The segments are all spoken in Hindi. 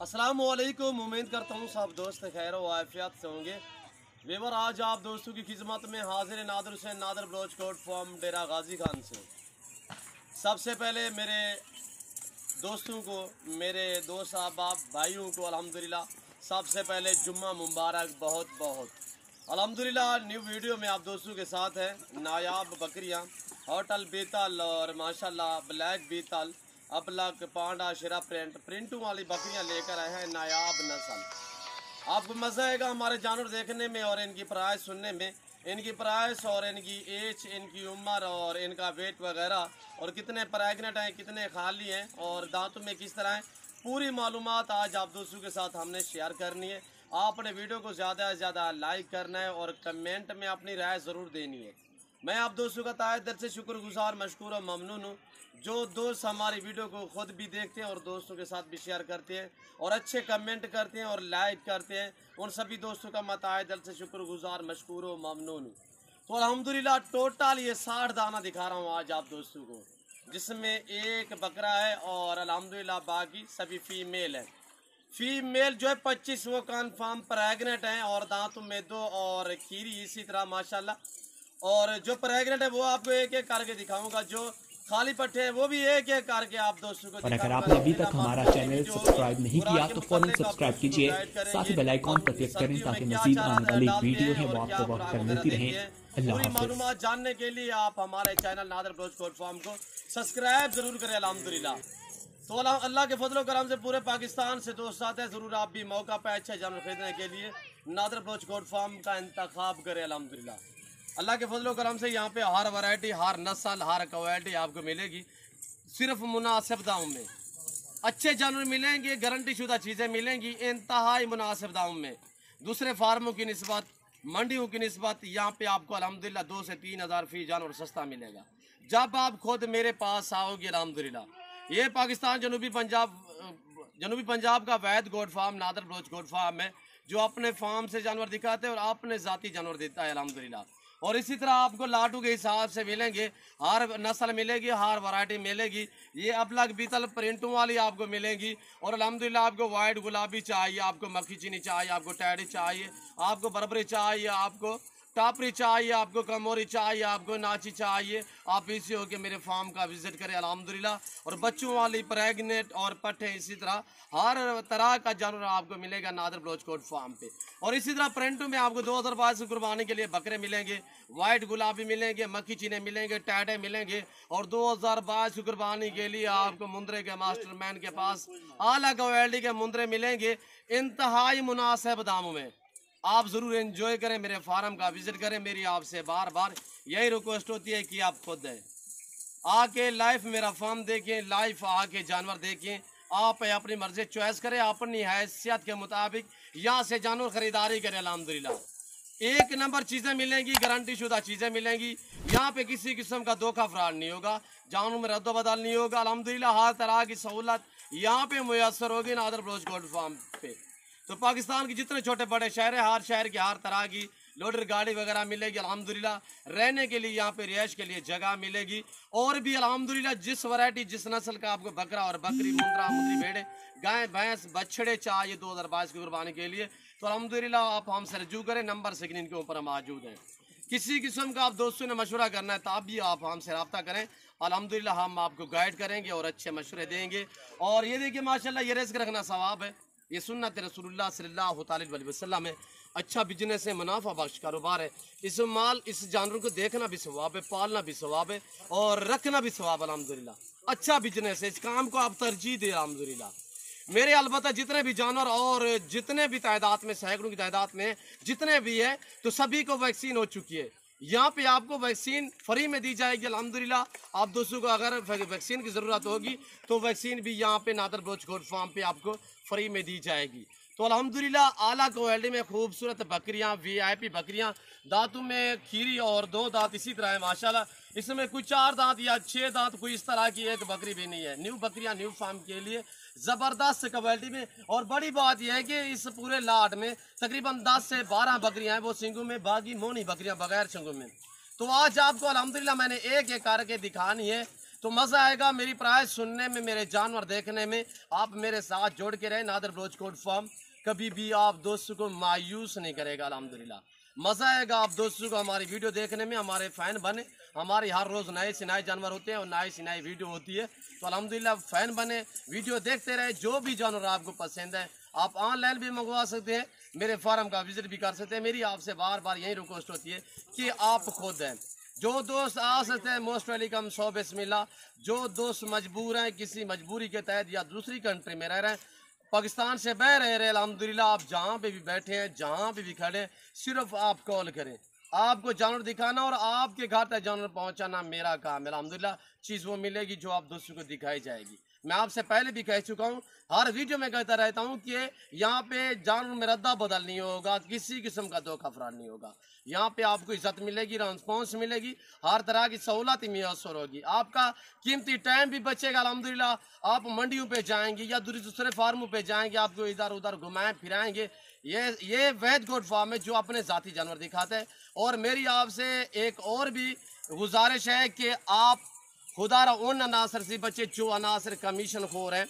अस्सलामुअलैकुम। उम्मीद करता हूँ सब दोस्त खैर व आफियत से होंगे। वेवर आज आप दोस्तों की खिदमत में हाजिर Nadir Hussain Nadir broach goat farm Dera Ghazi Khan से। सबसे पहले मेरे दोस्तों को, मेरे दोस्त अहबाब भाइयों को अल्हम्दुलिल्लाह सबसे पहले जुम्मा मुबारक बहुत बहुत। अल्हम्दुलिल्लाह न्यू वीडियो में आप दोस्तों के साथ है नायाब बकरियाँ होटल बीतल और माशाल्लाह ब्लैक बीतल अपलक पांडा शिरा प्रिंटू वाली बकरियां लेकर आए हैं नायाब नस्ल। आपको मज़ा आएगा हमारे जानवर देखने में और इनकी प्राइस सुनने में। इनकी प्राइस और इनकी एज, इनकी उम्र और इनका वेट वगैरह और कितने प्रेग्नेंट हैं, कितने खाली हैं और दांतों में किस तरह हैं, पूरी मालूमात आज आप दोस्तों के साथ हमने शेयर करनी है। आपने वीडियो को ज़्यादा से ज़्यादा लाइक करना है और कमेंट में अपनी राय ज़रूर देनी है। मैं आप दोस्तों का तहे दिल से शुक्रगुजार, मशकूर और ममनून हूँ जो दोस्त हमारी वीडियो को खुद भी देखते हैं और दोस्तों के साथ भी शेयर करते हैं और अच्छे कमेंट करते हैं और लाइक करते हैं। उन सभी दोस्तों का मैं तहे दिल से शुक्रगुजार, मशकूर और ममनून हूँ। तो अल्हम्दुलिल्लाह टोटल ये 60 दाना दिखा रहा हूँ आज आप दोस्तों को, जिसमें एक बकरा है और अल्हम्दुलिल्लाह बाकी सभी फीमेल है। फीमेल जो है 25 वो कन्फर्म प्रेग्नेंट हैं और दांतों में 2 और खीरी इसी तरह माशाल्लाह। और जो प्रेग्नेंट है वो आपको एक एक करके दिखाऊंगा, जो खाली पट्टे हैं वो भी एक एक करके आप दोस्तों को। और अगर आपने अभी तक हमारा चैनल सब्सक्राइब नहीं किया तो फौरन सब्सक्राइब कीजिए, साथ ही बेल आइकॉन पर क्लिक करें ताकि मजीद आने वाली वीडियो है वो आपको वक्त पर मिलती रहे। अल्लाह हाफ़िज़। मालूमात जानने के लिए आप हमारे channel Nadir broach goat farm को सब्सक्राइब जरूर करें अल्हम्दुलिल्लाह। तो अल्लाह के फजल करम से पूरे पाकिस्तान से दोस्त आते हैं, ज़रूर आप भी मौका पे अच्छे जानवर खरीदने के लिए नादर ब्रोच कोट फॉर्म का इंतखाब करें अल्हम्दुलिल्लाह। अल्लाह के फजल करम से यहाँ पे हर वैरायटी, हर नस्ल, हर क्वालिटी आपको मिलेगी सिर्फ मुनासिब दामों में। अच्छे जानवर मिलेंगे, गारंटी शुदा चीज़ें मिलेंगी इंतहाई मुनासिब दामों में। दूसरे फार्मों की निस्बत, मंडियों की निस्बत यहाँ पे आपको अल्हम्दुलिल्लाह 2 से 3 हज़ार फी जानवर सस्ता मिलेगा जब आप खुद मेरे पास आओगे अल्हम्दुलिल्लाह। ये पाकिस्तान जनूबी पंजाब का वैद goat farm Nadir Broch goat farm है जो अपने फार्म से जानवर दिखाते हैं और अपने ज़ाती जानवर देता है अल्हम्दुलिल्लाह। और इसी तरह आपको लाटू के हिसाब से मिलेंगे, हर नस्ल मिलेगी, हर वैरायटी मिलेगी। ये अपलग बीतल प्रिंटों वाली आपको मिलेंगी और अल्हम्दुलिल्लाह आपको वाइट गुलाबी चाहिए, आपको मक्खी चीनी चाहिए, आपको टैडी चाहिए, आपको बरबरी चाहिए, आपको टापरी चाहिए, आपको कमोरी चाहिए, आपको नाची चाहिए, आप इसी होकर मेरे फार्म का विजिट करें अल्हम्दुलिल्लाह। और बच्चों वाली प्रेग्नेंट और पट्टे इसी तरह हर तरह का जानवर आपको मिलेगा नादर ब्रोच कोट फार्म पे। और इसी तरह प्रिंटों में आपको 2022 से कुर्बानी के लिए बकरे मिलेंगे, वाइट गुलाबी मिलेंगे, मक्खी चीने मिलेंगे, टैटे मिलेंगे। और 2022 की कुर्बानी के लिए आपको मुंद्रे के मास्टरमैन के पास आला क्वालिटी के मुंद्रे मिलेंगे इंतहाई मुनासिब दामों में। आप ज़रूर एंजॉय करें, मेरे फार्म का विजिट करें। मेरी आपसे बार बार यही रिक्वेस्ट होती है कि आप खुद हैं आके लाइफ मेरा फार्म देखें, लाइफ आके जानवर देखें, आप अपनी मर्जी चॉइस करें, अपनी हैसियत के मुताबिक यहाँ से जानवर खरीदारी करें अल्हम्दुलिल्लाह। एक नंबर चीज़ें मिलेंगी, गारंटी शुदा चीज़ें मिलेंगी। यहाँ पे किसी किस्म का धोखा फ्रॉड नहीं होगा, जानवर में रद्द बदल नहीं होगा अल्हम्दुलिल्लाह। हर तरह की सहूलत यहाँ पे मुयसर होगी नादर ब्रोच गोट फार्म पे। तो पाकिस्तान के जितने छोटे बड़े शहर हैं, हर शहर की हर तरह की लोडर गाड़ी वगैरह मिलेगी अल्हम्दुलिल्लाह। रहने के लिए यहाँ पे रिहाइश के लिए जगह मिलेगी और भी अल्हम्दुलिल्लाह जिस वैरायटी, जिस नस्ल का आपको बकरा और बकरी, मुंद्रा, मुंद्री, भेड़े, गाय, भैंस, बछड़े चाहिए 2022 की कुर्बानी के लिए तो अल्हम्दुलिल्लाह आप हमसे रजू करें। नंबर स्क्रीन के ऊपर मौजूद है। किसी किस्म का आप दोस्तों ने मशवरा करना है तो आप भी आप हमसे रब्ता करें, अल्हम्दुलिल्लाह हम आपको गाइड करेंगे और अच्छे मशवरे देंगे। और ये देखिए माशाल्लाह ये रिस्क रखना सवाब है, ये सुन्नत रसूलुल्लाह सल्लल्लाहु अलैहि वसल्लम है। अच्छा बिजनेस है, मुनाफा बख्श कारोबार है। इस माल, इस जानवर को देखना भी सवाब है, पालना भी सवाब है और रखना भी सवाब अल्हम्दुलिल्लाह। अच्छा बिजनेस है, इस काम को आप तरजीह दें अल्हम्दुलिल्लाह। मेरे अलबत्ता जितने भी जानवर और जितने भी तादाद में, सैकड़ों की तादाद में जितने भी है तो सभी को वैक्सीन हो चुकी है। यहाँ पे आपको वैक्सीन फ्री में दी जाएगी अल्हम्दुलिल्लाह। आप दोस्तों को अगर वैक्सीन की ज़रूरत होगी तो वैक्सीन भी यहाँ पे नादर ब्रोच कोट फार्म पे आपको फ्री में दी जाएगी। तो अल्हम्दुलिल्लाह आला क्वालिटी में खूबसूरत बकरियाँ, VIP बकरियाँ, दांतों में खीरी और 2 दांत इसी तरह है माशाल्लाह। इसमें कोई 4 दांत या 6 दांत, कोई इस तरह की एक बकरी भी नहीं है। न्यू बकरियाँ न्यू फार्म के लिए ज़बरदस्त क्वालिटी में। और बड़ी बात यह है कि इस पूरे लाट में तकरीबन 10 से 12 बकरियाँ हैं वो सिंगों में, बाकी मोनी बकरियाँ बगैर सिंगों में। तो आज आपको अल्हम्दुलिल्लाह मैंने एक एक करके दिखानी है। तो मज़ा आएगा मेरी प्राइस सुनने में, मेरे जानवर देखने में। आप मेरे साथ जोड़ के रहे। नादर बलोच गोट फार्म कभी भी आप दोस्तों को मायूस नहीं करेगा। अल्हम्दुलिल्लाह मज़ा आएगा आप दोस्तों को हमारी वीडियो देखने में। हमारे फ़ैन बने, हमारी हर रोज़ नए से नए जानवर होते हैं और नई से नई वीडियो होती है। तो अल्हम्दुलिल्लाह फ़ैन बने, वीडियो देखते रहे। जो भी जानवर आपको पसंद है आप ऑनलाइन भी मंगवा सकते हैं, मेरे फार्म का विजिट भी कर सकते हैं। मेरी आपसे बार बार यही रिक्वेस्ट होती है कि आप खुद हैं। जो दोस्त आ सकते हैं मोस्ट वेलकम, 100 बिस्मिल्लाह। जो दोस्त मजबूर हैं, किसी मजबूरी के तहत या दूसरी कंट्री में रह रहे हैं, पाकिस्तान से बह रहे हैं, अल्हम्दुलिल्लाह आप जहाँ पे भी बैठे हैं, जहाँ पे भी खड़े हैं, सिर्फ आप कॉल करें। आपको जानवर दिखाना और आपके घर तक जानवर पहुँचाना मेरा काम है। अल्हम्दुलिल्लाह चीज़ वो मिलेगी जो आप दोस्तों को दिखाई जाएगी। मैं आपसे पहले भी कह चुका हूँ, हर वीडियो में कहता रहता हूँ कि यहाँ पे जानवर में रद्दा बदल नहीं होगा, किसी किस्म का धोखा फराड नहीं होगा। यहाँ पे आपको इज्जत मिलेगी, रिस्पॉन्स मिलेगी, हर तरह की सहूलत मैसर होगी। आपका कीमती टाइम भी बचेगा। अल्हम्दुलिल्लाह आप मंडियों पे जाएंगे या दूसरे फार्मों पे जाएंगे, आपको इधर उधर घुमाएं फिराएंगे। ये वैद गोट फार्म है जो अपने ज़ाती जानवर दिखाते हैं। और मेरी आपसे एक और भी गुजारिश है कि आप खुदारा उन अनासर से बचे जो अनासर कमीशन खोर हैं,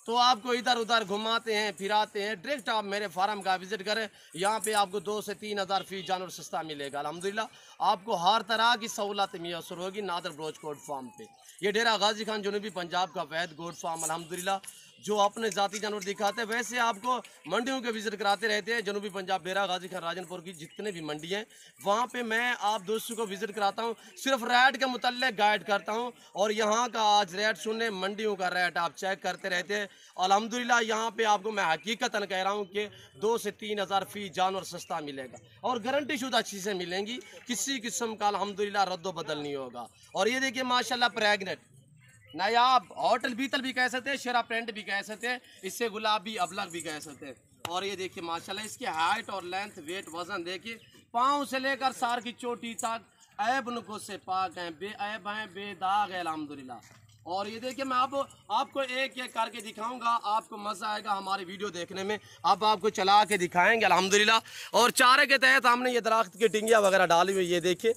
तो आपको इधर उधर घुमाते हैं फिराते हैं। डायरेक्ट आप मेरे फार्म का विजिट करें। यहाँ पे आपको 2 से 3 हज़ार फी जानवर सस्ता मिलेगा। अल्हम्दुलिल्लाह आपको हर तरह की सहूलत मैसर होगी नादर बलोच गोट फार्म पे। ये डेरा गाजी खान जनूबी पंजाब का वैद गोट फार्म अल्हम्दुलिल्लाह जो अपने ज़ाती जानवर दिखाते हैं। वैसे आपको मंडियों के विजिट कराते रहते हैं। जनूबी पंजाब डेरा गाजी खान राजनपुर की जितने भी मंडी हैं वहाँ पे मैं आप दोस्तों को विजिट कराता हूँ, सिर्फ रेट के मुतल्लिक़ गाइड करता हूँ। और यहाँ का आज रेट सुनने, मंडियों का रेट आप चेक करते रहते हैं। अल्हम्दुलिल्लाह यहाँ पे आपको मैं हकीकतन कह रहा हूँ कि 2 से 3 हज़ार फी जानवर सस्ता मिलेगा और गारंटी शुदा चीज़ें मिलेंगी। किसी किस्म का अल्हम्दुलिल्लाह रद्दो बदल नहीं होगा। और ये देखिए माशाल्लाह प्रेगनेंट नायाब होटल बीतल भी कह सकते हैं, शेरा प्रिंट भी कह सकते हैं, इससे गुलाबी अबलग भी कह सकते हैं। और ये देखिए माशाल्लाह इसकी हाइट और लेंथ, वेट, वजन देखिए, पाँव से लेकर सार की चोटी तक ऐब नुको से पाक हैं, बेऐब हैं, बेदाग है अल्हम्दुलिल्लाह। और ये देखिए मैं आपको एक एक करके दिखाऊंगा, आपको मज़ा आएगा हमारी वीडियो देखने में। अब आपको चला के दिखाएंगे अल्हम्दुलिल्लाह। और चारे के तहत हमने ये दरख्त की टिंगियाँ वगैरह डाली हुई, ये देखिए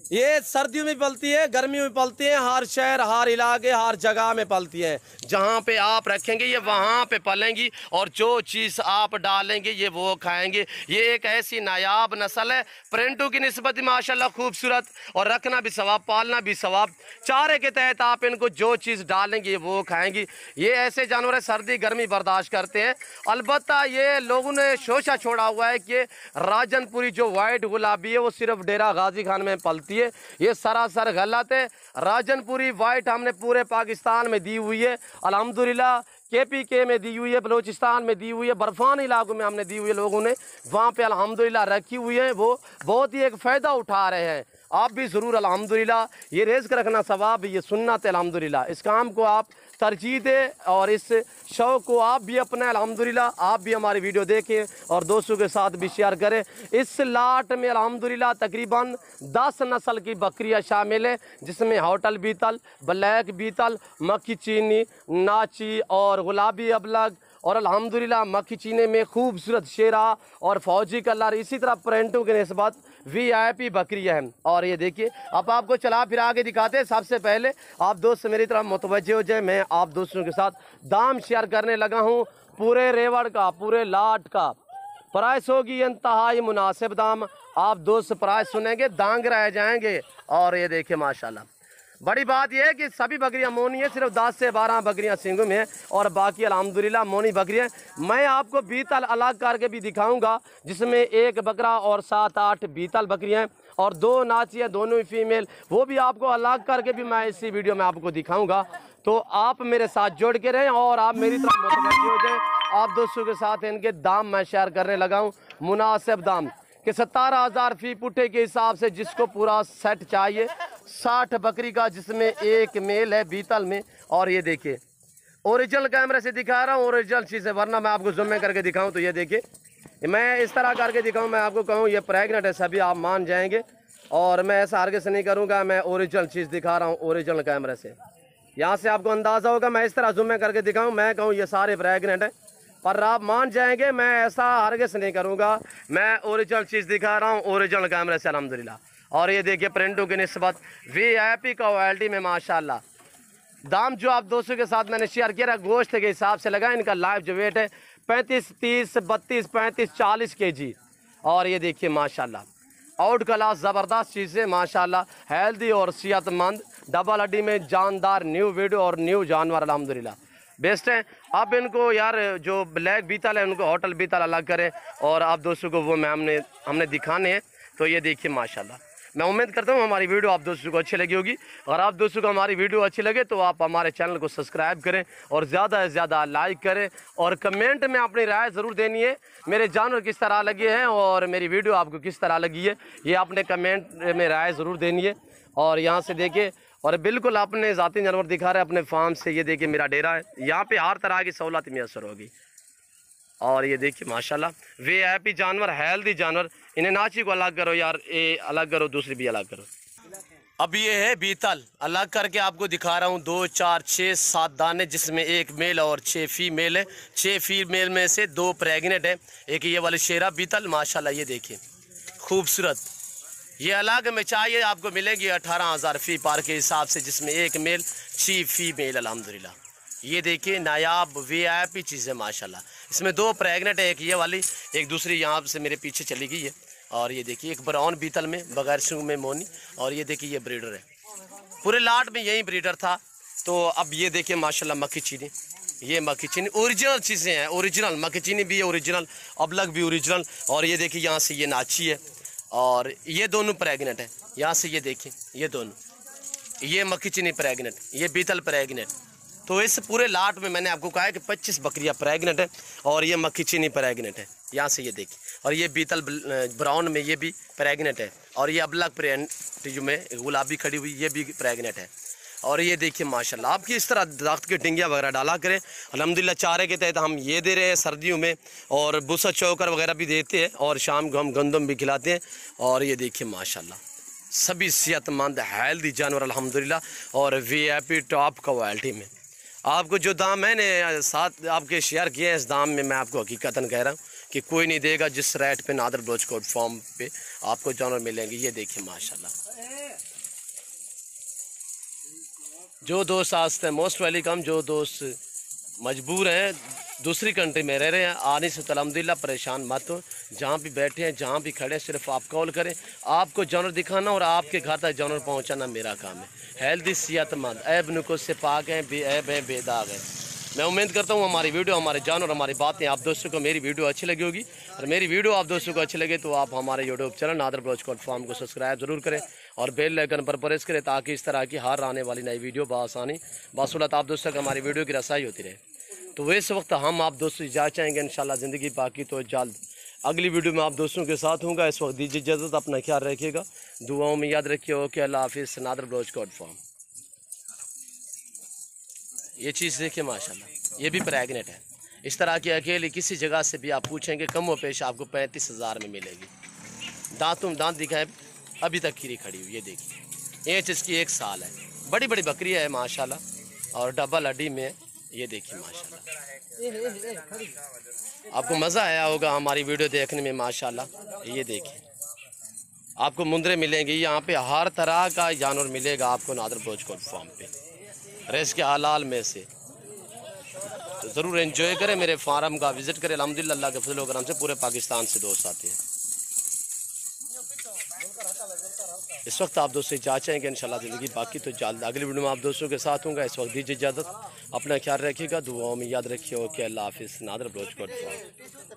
ये सर्दियों में पलती है, गर्मियों में पलती है, हर शहर, हर इलाके, हर जगह में पलती है। जहाँ पे आप रखेंगे ये वहाँ पे पलेंगी और जो चीज़ आप डालेंगे ये वो खाएंगे। ये एक ऐसी नायाब नस्ल है, प्रिंटों की निस्बत माशाल्लाह खूबसूरत, और रखना भी सवाब, पालना भी सवाब। चारे के तहत आप इनको जो चीज़ डालेंगे ये वो खाएंगी। ये ऐसे जानवर है सर्दी गर्मी बर्दाश्त करते हैं। अलबत्ता ये लोगों ने शोशा छोड़ा हुआ है कि राजनपुरी जो वाइट गुलाबी है वो सिर्फ डेरा गाजी खान में पलती है। ये सरासर गलत है। राजनपुरी वाइट हमने पूरे पाकिस्तान में दी हुई है अल्हम्दुलिल्लाह। KPK में दी हुई है, बलूचिस्तान में दी हुई है, बर्फानी इलाकों में हमने दी हुई है, लोगों ने वहाँ पे अल्हम्दुलिल्लाह रखी हुई है। वो बहुत ही एक फ़ायदा उठा रहे हैं। आप भी ज़रूर अल्हम्दुलिल्लाह, ये रिज़्क़ रखना सवाब, ये सुन्नत है अल्हम्दुलिल्लाह। इस काम को आप तरजीह दें और इस शौक़ को आप भी अपने अल्हम्दुलिल्लाह। आप भी हमारी वीडियो देखें और दोस्तों के साथ भी शेयर करें। इस लाट में अल्हम्दुलिल्लाह तकरीबन 10 नस्ल की बकरियां शामिल हैं, जिसमें होटल बीतल, ब्लैक बीतल, मक्खी चीनी, नाची और गुलाबी अबलग, और अल्हम्दुलिल्लाह मक्खी चीने में खूबसूरत शेरा और फौजी कलर, इसी तरह प्रिंटों के निस्बत VIP बकरियाँ हैं। और ये देखिए अब आपको चला फिरा के दिखाते हैं। सबसे पहले आप दोस्त मेरी तरफ मुतवज्जे हो जाए। मैं आप दोस्तों के साथ दाम शेयर करने लगा हूँ। पूरे रेवड़ का, पूरे लाट का प्राइस होगी इंतहाई मुनासिब दाम। आप दोस्त प्राइस सुनेंगे दांग रह जाएंगे। और ये देखिए माशाल्लाह, बड़ी बात यह है कि सभी बकरियां मोनी है, सिर्फ 10 से 12 बकरियां सिंगों में है और बाकी अल्हम्दुलिल्लाह मोनी बकरियां। मैं आपको बीतल अलग करके भी दिखाऊंगा, जिसमें एक बकरा और 7-8 बीतल बकरियां हैं और 2 नाचियाँ, दोनों ही फीमेल, वो भी आपको अलग करके भी मैं इसी वीडियो में आपको दिखाऊंगा। तो आप मेरे साथ जुड़ के रहें और आप मेरी तरफ मुतवज्जो हो जाएं। आप दोस्तों के साथ इनके दाम मैं शेयर करने लगा हूँ, मुनासिब दाम कि 17,000 फी पुट्ठे के हिसाब से जिसको पूरा सेट चाहिए। 60 बकरी का, जिसमें एक मेल है बीतल में। और ये देखिए ओरिजिनल कैमरे से दिखा रहा हूँ, ओरिजिनल चीज़ है, वरना मैं आपको जूम में करके दिखाऊँ तो ये देखिए मैं इस तरह करके दिखाऊँ, मैं आपको कहूँ ये प्रेग्नेंट है, सभी आप मान जाएंगे। और मैं ऐसा हरगिज़ नहीं करूँगा, मैं ओरिजिनल चीज़ दिखा रहा हूँ ओरिजिनल कैमरे से। यहाँ से आपको अंदाज़ा होगा, मैं इस तरह जूम में करके दिखाऊँ, मैं कहूँ ये सारे प्रेग्नेंट हैं, पर आप मान जाएंगे। मैं ऐसा हरगिज़ नहीं करूँगा, मैं ओरिजिनल चीज़ दिखा रहा हूँ ओरिजिनल कैमरे से अल्हम्दुलिल्लाह। और ये देखिए प्रिंटों की निस्बत VIP क्वालिटी में माशाल्लाह। दाम जो आप दोस्तों के साथ मैंने शेयर किया गोश्त के हिसाब से लगा। इनका लाइव जो वेट है 35, 30, 32, 35, 40 kg। और ये देखिए माशाल्लाह आउट क्लास ज़बरदस्त चीज़ें माशाल्लाह, हेल्दी और सेहतमंद, डबल हड्डी में जानदार न्यू वीडियो और न्यू जानवर अल्हम्दुलिल्लाह बेस्ट है। अब इनको यार जो ब्लैक बीतल है उनको होटल बीतल अलग करें और आप दोस्तों को वो मैं हमने दिखाने हैं। तो ये देखिए माशाल्लाह, मैं उम्मीद करता हूँ हमारी वीडियो आप दोस्तों को अच्छी लगी होगी। अगर आप दोस्तों को हमारी वीडियो अच्छी लगे तो आप हमारे चैनल को सब्सक्राइब करें और ज़्यादा से ज़्यादा लाइक करें और कमेंट में अपनी राय ज़रूर देनी है। मेरे जानवर किस तरह लगे हैं और मेरी वीडियो आपको किस तरह लगी है, ये आपने कमेंट में राय ज़रूर देनी है। और यहाँ से देखिए, और बिल्कुल अपने ज़ाती जानवर दिखा रहे हैं अपने फार्म से। ये देखिए मेरा डेरा है, यहाँ पे हर तरह की सहूलत मैसर होगी। और ये देखिए माशाल्लाह VIP जानवर, हेल्दी जानवर। इन्हें नाची को अलग करो यार, ये अलग करो, दूसरी भी अलग करो। अब ये है बीतल, अलग करके आपको दिखा रहा हूँ। 2, 4, 6, 7 दाने, जिसमें 1 मेल और 6 फीमेल है। 6 फीमेल में से 2 प्रेग्नेंट है। एक ये वाली शेरा बीतल माशाल्लाह, ये देखिए खूबसूरत। ये अलग में चाहिए आपको मिलेगी 18,000 फी पार के हिसाब से, जिसमें 1 मेल 6 फीमेल अल्हम्दुलिल्लाह। ये देखिए नायाब VIP चीज़ है माशाल्लाह। इसमें 2 प्रेग्नेंट है, एक ये वाली, एक दूसरी यहाँ से मेरे पीछे चली गई है। और ये देखिए एक ब्राउन बीतल में बगैर सूंग में मोनी। और ये देखिए ये ब्रीडर है, पूरे लाट में यही ब्रीडर था। तो अब ये देखिए माशाल्लाह मक्खी चीनी, ये मक्खी चीनी ओरिजिनल चीज़ें हैं, ओरिजिनल मक्खी चीनी भी है ओरिजिनल, अबलग भी ओरिजिनल। और ये देखिए यहाँ से ये नाची है और ये दोनों प्रेग्नेंट है। यहाँ से ये देखिए ये दोनों, ये मक्खी चीनी प्रेग्नेंट, ये बीतल प्रेग्नेंट। तो इस पूरे लाट में मैंने आपको कहा है कि 25 बकरियां प्रेग्नेंट है और ये मक्खी चीनी प्रेग्नेंट है। यहाँ से ये देखिए, और ये बीतल ब्राउन में ये भी प्रेग्नेंट है। और ये अबलग प्रेग्नेंट में गुलाबी खड़ी हुई ये भी प्रेग्नेंट है। और ये देखिए माशाल्लाह, आपकी इस तरह दरख्त की टिंगियाँ वगैरह डाला करें। अल्हम्दुलिल्लाह चारे के तहत हम ये दे रहे हैं सर्दियों में, और भूसा चौकर वगैरह भी देते हैं, और शाम को हम गंदम भी खिलाते हैं। और ये देखिए माशाल्लाह सभी सेहतमंद हेल्दी जानवर अल्हम्दुलिल्लाह, और VIP टॉप क्वालिटी में। आपको जो दाम मैंने साथ आपके शेयर किए हैं, इस दाम में मैं आपको हकीकतन कह रहा हूँ कि कोई नहीं देगा जिस रेट पे नादर ब्लोच कोट फार्म पे आपको जानवर मिलेंगे। ये देखिए माशाल्लाह, जो दोस्त आस्ते मोस्ट वेलकम। जो दोस्त मजबूर हैं दूसरी कंट्री में रह रहे हैं आने से, तो अल्हम्दुलिल्लाह परेशान मत हो। जहाँ भी बैठे हैं, जहाँ भी खड़े हैं, सिर्फ आप कॉल करें, आपको जानवर दिखाना और आपके घर तक जानवर पहुँचाना मेरा काम है। हेल्दी सेहतमंद, ऐब नुकुस से पाक हैं, बेऐब हैं, बेदाग हैं। मैं उम्मीद करता हूँ हमारी वीडियो, हमारे जानवर, हमारी बातें आप दोस्तों को मेरी वीडियो अच्छी लगी होगी। और मेरी वीडियो आप दोस्तों को अच्छी लगे तो आप हमारे YouTube channel Nadir Baloch goat farm को सब्सक्राइब जरूर करें और बेल आइकन पर प्रेस करें, ताकि इस तरह की हर आने वाली नई वीडियो बआसानी बासुलत आप दोस्तों तक हमारी वीडियो की रसाई होती रहे। तो इस वक्त हम आप दोस्तों इजाज़त चाहेंगे, इंशाल्लाह ज़िंदगी बाकी तो जल्द अगली वीडियो में आप दोस्तों के साथ होगा। इस वक्त दीजिए इजाज़त, अपना ख्याल रखिएगा, दुआओं में याद रखिए। ओके, अल्लाह हाफिज़। Nadir Baloch goat farm. ये चीज़ देखिए माशाल्लाह, ये भी प्रेग्नेंट है। इस तरह की अकेली किसी जगह से भी आप पूछेंगे कम व पेश आपको 35,000 में मिलेगी। दांत दिखाए, अभी तक खीरी खड़ी हुई, ये देखिए। एज इसकी 1 साल है, बड़ी बड़ी बकरी है माशाल्लाह, और डबल हड्डी में। ये देखिए माशाल्लाह, आपको मज़ा आया होगा हमारी वीडियो देखने में माशाल्लाह। ये देखिए आपको मुंदरे मिलेंगे, यहाँ पे हर तरह का जानवर मिलेगा आपको नादर ब्लोच कोट फार्म पे, रेस के हलाल में से। तो ज़रूर एंजॉय करें, मेरे फार्म का विज़िट करें। अल्हम्दुलिल्लाह अल्लाह के फजल व करम से पूरे पाकिस्तान से दोस्त आते हैं। इस वक्त आप दोस्तों इजाज़त चाहेंगे, इंशाल्लाह ज़िंदगी बाकी तो जल्द अगली वीडियो में आप दोस्तों के साथ होंगे। इस वक्त दीजिए इजाज़त, अपना ख्याल रखिएगा, दुआओं में याद रखिए। ओके, अल्लाह हाफिज़। Nadir Baloch goat farm.